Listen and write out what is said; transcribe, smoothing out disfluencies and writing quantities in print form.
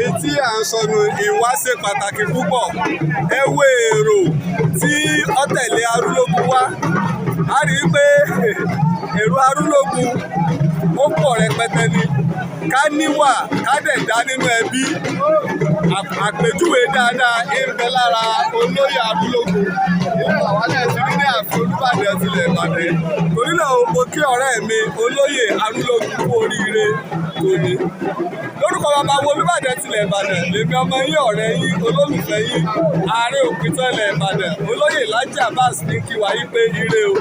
Etí à ń sọnù ìwà ṣe pàtàkì púpọ̀. Ẹ wo èrò tí ó tẹ̀lé Arulogun wá. A rí i pé èrò Arulogun ó pọ̀ rẹpẹtẹ ni. Ká níwà ká dẹ̀ dá nínú ẹbí. Àpèjúwe dáadáa ń bẹ lára olóyè Arulogun. Ilé àwọn náà ti rí ní ààfin Olúbàdàn tilẹ̀ Ìbàdàn. Torí náà mo kí ọ̀rẹ́ mi olóyè Arulogun kú oríire tòní. Lórúkọ bàbá wo Olúbàdàn tilẹ̀ Ìbàdàn, lèmi ọmọ yín ọ̀rẹ́ yín olólùfẹ́ yín ààrẹ òpìtàn ilẹ̀ Ìbàdàn olóyè Ajia ní kí wa yí pé ire o.